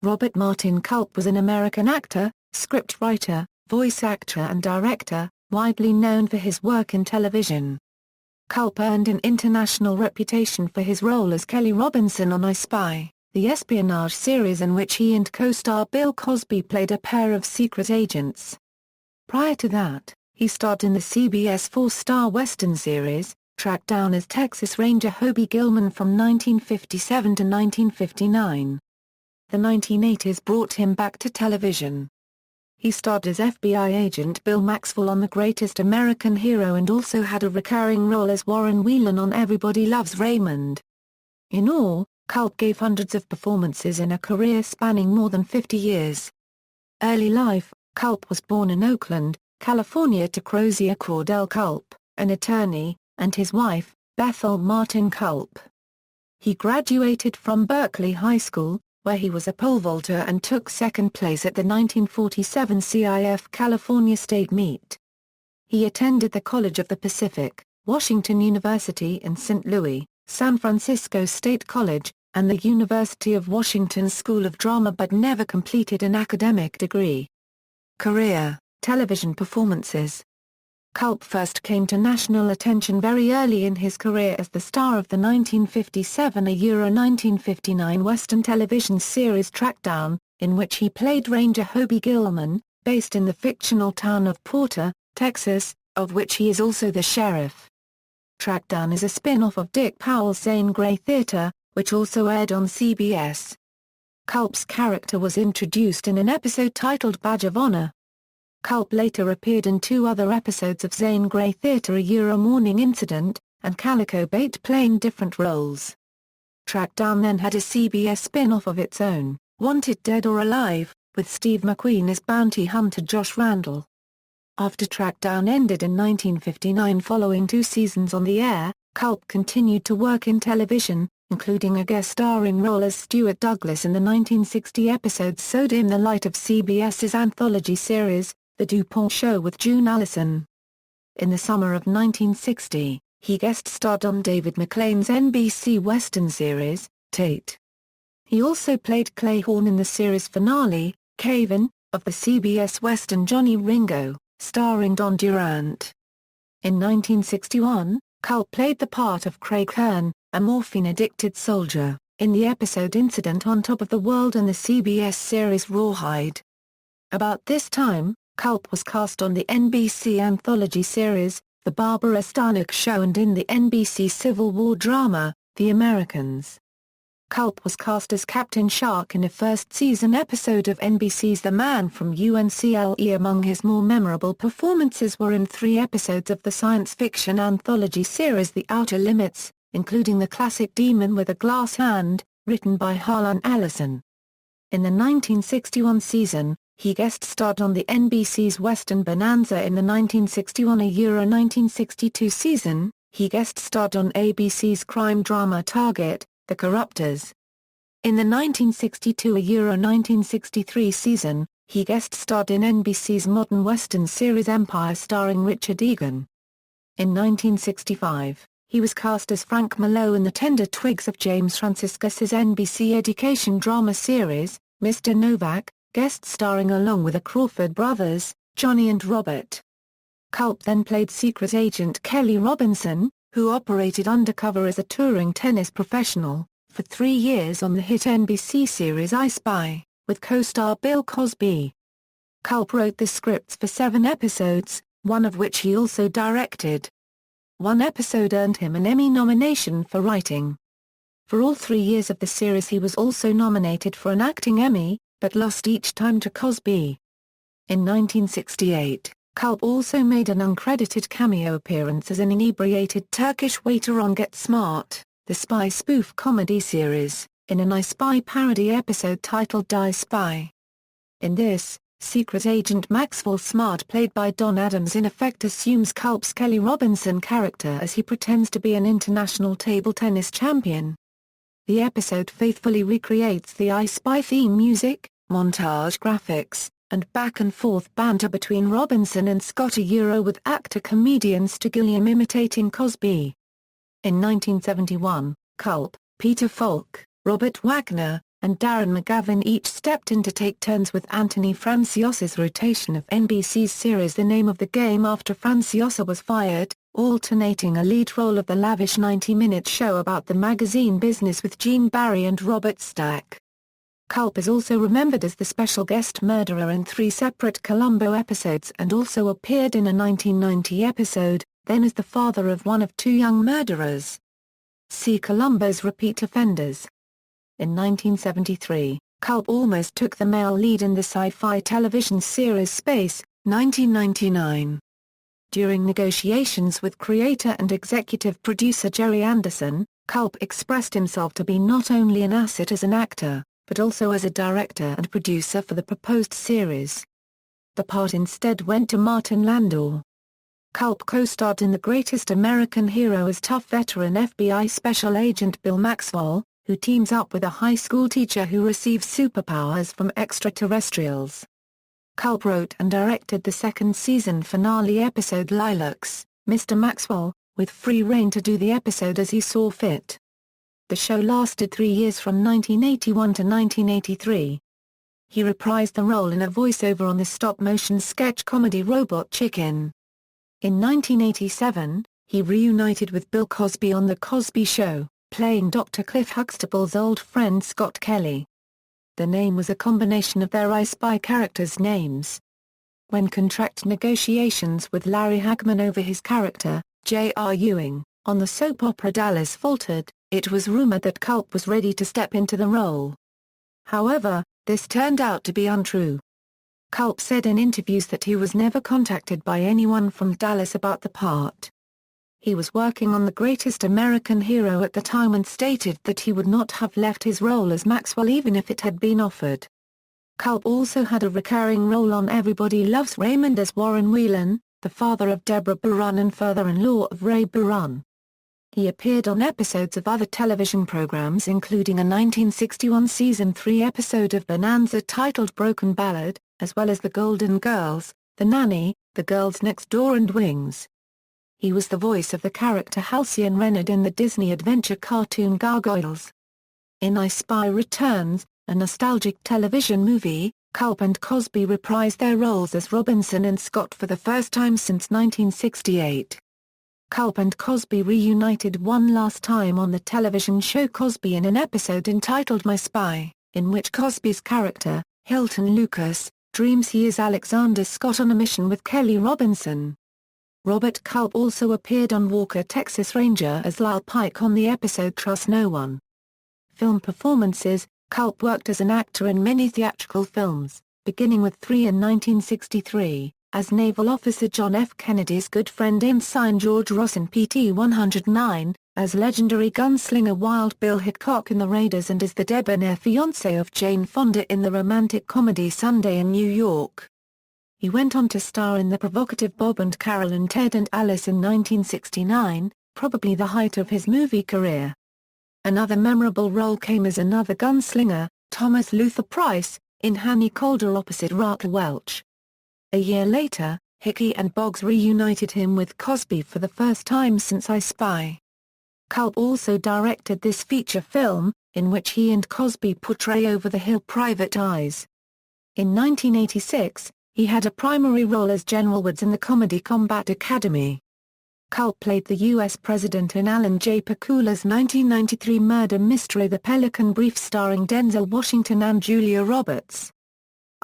Robert Martin Culp was an American actor, scriptwriter, voice actor and director, widely known for his work in television. Culp earned an international reputation for his role as Kelly Robinson on I Spy, the espionage series in which he and co-star Bill Cosby played a pair of secret agents. Prior to that, he starred in the CBS four-star Western series, Trackdown as Texas Ranger Hoby Gilman from 1957 to 1959. The 1980s brought him back to television. He starred as FBI Agent Bill Maxwell on The Greatest American Hero and also had a recurring role as Warren Whelan on Everybody Loves Raymond. In all, Culp gave hundreds of performances in a career spanning more than 50 years. Early life: Culp was born in Oakland, California to Crozier Cordell Culp, an attorney, and his wife, Bethel Martin Culp. He graduated from Berkeley High School, where he was a pole vaulter and took second place at the 1947 CIF California State Meet. He attended the College of the Pacific, Washington University in St. Louis, San Francisco State College, and the University of Washington School of Drama but never completed an academic degree. Career: television performances. Culp first came to national attention very early in his career as the star of the 1957–1959 Western television series Trackdown, in which he played Ranger Hoby Gilman, based in the fictional town of Porter, Texas, of which he is also the sheriff. Trackdown is a spin-off of Dick Powell's Zane Grey Theater, which also aired on CBS. Culp's character was introduced in an episode titled Badge of Honor. Culp later appeared in two other episodes of Zane Grey Theater: A Morning Incident, and Calico Bait, playing different roles. Trackdown then had a CBS spin-off of its own, Wanted Dead or Alive, with Steve McQueen as bounty hunter Josh Randall. After Trackdown ended in 1959 following 2 seasons on the air, Culp continued to work in television, including a guest starring role as Stuart Douglas in the 1960 episode So Dim the Light of CBS's anthology series, The DuPont Show with June Allison. In the summer of 1960, he guest-starred on David McLean's NBC Western series, Tate. He also played Clay Horn in the series finale, Cave-In, of the CBS Western Johnny Ringo, starring Don Durant. In 1961, Culp played the part of Craig Hearn, a morphine-addicted soldier, in the episode Incident on Top of the World in the CBS series Rawhide. About this time, Culp was cast on the NBC anthology series, The Barbara Stanwyck Show, and in the NBC Civil War drama, The Americans. Culp was cast as Captain Shark in a first-season episode of NBC's The Man from UNCLE. Among his more memorable performances were in 3 episodes of the science fiction anthology series The Outer Limits, including the classic Demon with a Glass Hand, written by Harlan Ellison. In the 1961 season, he guest-starred on the NBC's Western Bonanza. In the 1961–1962 season, he guest-starred on ABC's crime drama Target, The Corruptors. In the 1962–1963 season, he guest-starred in NBC's modern Western series Empire starring Richard Egan. In 1965, he was cast as Frank Mallow in the Tender Twigs of James Franciscus's NBC education drama series, Mr. Novak, guest-starring along with the Crawford brothers, Johnny and Robert. Culp then played secret agent Kelly Robinson, who operated undercover as a touring tennis professional, for 3 years on the hit NBC series I Spy, with co-star Bill Cosby. Culp wrote the scripts for 7 episodes, one of which he also directed. One episode earned him an Emmy nomination for writing. For all 3 years of the series he was also nominated for an acting Emmy, but lost each time to Cosby. In 1968, Culp also made an uncredited cameo appearance as an inebriated Turkish waiter on Get Smart, the spy spoof comedy series, in an I Spy parody episode titled Die Spy. In this, secret agent Maxwell Smart, played by Don Adams, in effect assumes Culp's Kelly Robinson character as he pretends to be an international table tennis champion. The episode faithfully recreates the I Spy theme music, montage graphics, and back-and-forth banter between Robinson and Scott, with actor-comedian Stu Gilliam imitating Cosby. In 1971, Culp, Peter Falk, Robert Wagner, and Darren McGavin each stepped in to take turns with Anthony Franciossa's rotation of NBC's series The Name of the Game after Franciosa was fired, alternating a lead role of the lavish 90-minute show about the magazine business with Gene Barry and Robert Stack. Culp is also remembered as the special guest murderer in 3 separate Columbo episodes and also appeared in a 1990 episode, then as the father of one of 2 young murderers. See Columbo's repeat offenders. In 1973, Culp almost took the male lead in the sci-fi television series Space, 1999. During negotiations with creator and executive producer Jerry Anderson, Culp expressed himself to be not only an asset as an actor, but also as a director and producer for the proposed series. The part instead went to Martin Landau. Culp co-starred in The Greatest American Hero as tough veteran FBI Special Agent Bill Maxwell, who teams up with a high school teacher who receives superpowers from extraterrestrials. Culp wrote and directed the 2nd season finale episode Lilacs, Mr. Maxwell, with free rein to do the episode as he saw fit. The show lasted 3 years from 1981 to 1983. He reprised the role in a voiceover on the stop-motion sketch comedy Robot Chicken. In 1987, he reunited with Bill Cosby on The Cosby Show, playing Dr. Cliff Huxtable's old friend Scott Kelly. The name was a combination of their I Spy characters' names. When contract negotiations with Larry Hagman over his character, J.R. Ewing, on the soap opera Dallas faltered, it was rumored that Culp was ready to step into the role. However, this turned out to be untrue. Culp said in interviews that he was never contacted by anyone from Dallas about the part. He was working on The Greatest American Hero at the time and stated that he would not have left his role as Maxwell even if it had been offered. Culp also had a recurring role on Everybody Loves Raymond as Warren Whelan, the father of Deborah Barun and father-in-law of Ray Barun. He appeared on episodes of other television programs including a 1961 Season 3 episode of Bonanza titled Broken Ballad, as well as The Golden Girls, The Nanny, The Girls Next Door and Wings. He was the voice of the character Halcyon Reynard in the Disney adventure cartoon Gargoyles. In I Spy Returns, a nostalgic television movie, Culp and Cosby reprised their roles as Robinson and Scott for the first time since 1968. Culp and Cosby reunited one last time on the television show Cosby in an episode entitled My Spy, in which Cosby's character, Hilton Lucas, dreams he is Alexander Scott on a mission with Kelly Robinson. Robert Culp also appeared on Walker Texas Ranger as Lyle Pike on the episode Trust No One. Film performances: Culp worked as an actor in many theatrical films, beginning with 3 in 1963, as Naval Officer John F. Kennedy's good friend Ensign George Ross in PT 109, as legendary gunslinger Wild Bill Hickok in The Raiders and as the debonair fiancé of Jane Fonda in the romantic comedy Sunday in New York. He went on to star in the provocative Bob and Carol and Ted and Alice in 1969, probably the height of his movie career. Another memorable role came as another gunslinger, Thomas Luther Price, in Hanny Calder opposite Raquel Welch. A year later, Hickey and Boggs reunited him with Cosby for the first time since I Spy. Culp also directed this feature film, in which he and Cosby portray over-the-hill private eyes. In 1986, he had a primary role as General Woods in the comedy Combat Academy. Culp played the U.S. President in Alan J. Pakula's 1993 murder mystery The Pelican Brief starring Denzel Washington and Julia Roberts.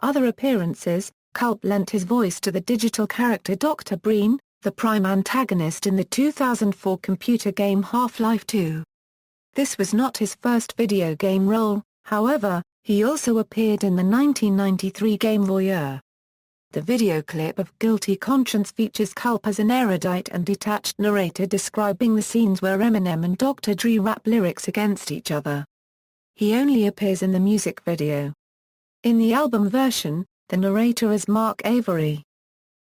Other appearances: Culp lent his voice to the digital character Dr. Breen, the prime antagonist in the 2004 computer game Half-Life 2. This was not his first video game role, however, he also appeared in the 1993 game Voyeur. The video clip of Guilty Conscience features Culp as an erudite and detached narrator describing the scenes where Eminem and Dr. Dre rap lyrics against each other. He only appears in the music video. In the album version, the narrator is Mark Avery.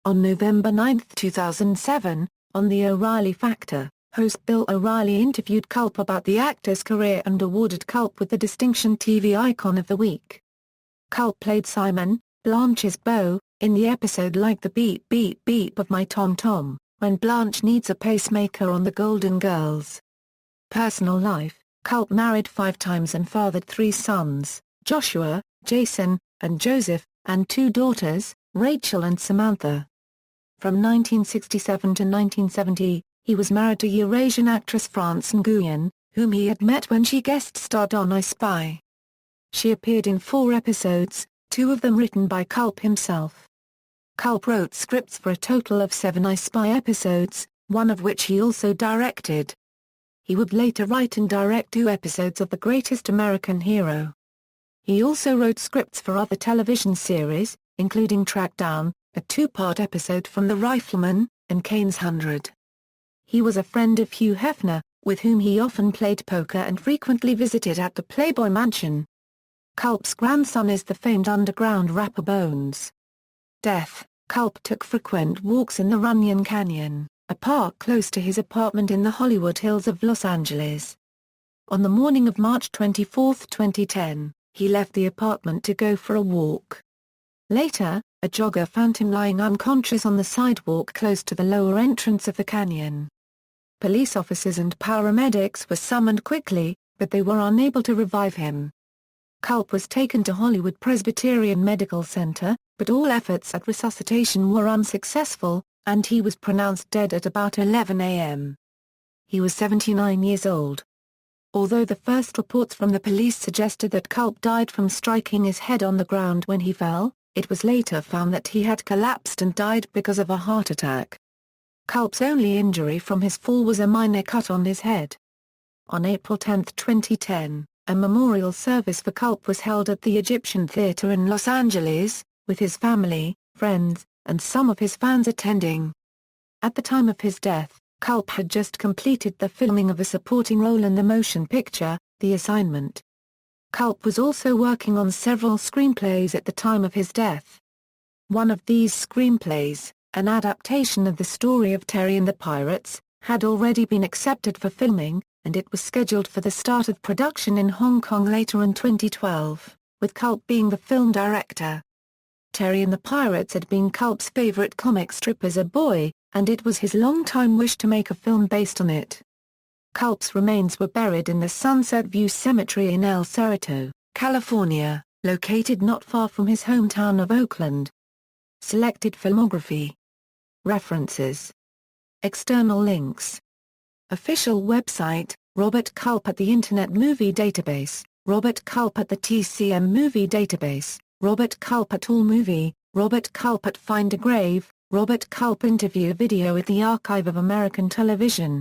On November 9, 2007, on The O'Reilly Factor, host Bill O'Reilly interviewed Culp about the actor's career and awarded Culp with the distinction TV Icon of the Week. Culp played Simon, Blanche's beau, in the episode Like the Beep Beep Beep of My Tom Tom, when Blanche needs a pacemaker on The Golden Girls. Personal life: Culp married 5 times and fathered 3 sons, Joshua, Jason, and Joseph, and 2 daughters, Rachel and Samantha. From 1967 to 1970, he was married to Eurasian actress France Nguyen, whom he had met when she guest-starred on I Spy. She appeared in 4 episodes, 2 of them written by Culp himself. Culp wrote scripts for a total of 7 I Spy episodes, one of which he also directed. He would later write and direct 2 episodes of The Greatest American Hero. He also wrote scripts for other television series, including Trackdown, a 2-part episode from The Rifleman, and Kane's 100. He was a friend of Hugh Hefner, with whom he often played poker and frequently visited at the Playboy Mansion. Culp's grandson is the famed underground rapper Bones. Death. Culp took frequent walks in the Runyon Canyon, a park close to his apartment in the Hollywood Hills of Los Angeles. On the morning of March 24, 2010, he left the apartment to go for a walk. Later, a jogger found him lying unconscious on the sidewalk close to the lower entrance of the canyon. Police officers and paramedics were summoned quickly, but they were unable to revive him. Culp was taken to Hollywood Presbyterian Medical Center, but all efforts at resuscitation were unsuccessful, and he was pronounced dead at about 11 a.m. He was 79 years old. Although the first reports from the police suggested that Culp died from striking his head on the ground when he fell, it was later found that he had collapsed and died because of a heart attack. Culp's only injury from his fall was a minor cut on his head. On April 10, 2010, a memorial service for Culp was held at the Egyptian Theater in Los Angeles, with his family, friends, and some of his fans attending. At the time of his death, Culp had just completed the filming of a supporting role in the motion picture, The Assignment. Culp was also working on several screenplays at the time of his death. One of these screenplays, an adaptation of the story of Terry and the Pirates, had already been accepted for filming, and it was scheduled for the start of production in Hong Kong later in 2012, with Culp being the film director. Terry and the Pirates had been Culp's favorite comic strip as a boy, and it was his long-time wish to make a film based on it. Culp's remains were buried in the Sunset View Cemetery in El Cerrito, California, located not far from his hometown of Oakland. Selected filmography. References. External links. Official website, Robert Culp at the Internet Movie Database, Robert Culp at the TCM Movie Database, Robert Culp at AllMovie, Robert Culp at Find a Grave, Robert Culp interview video at the Archive of American Television.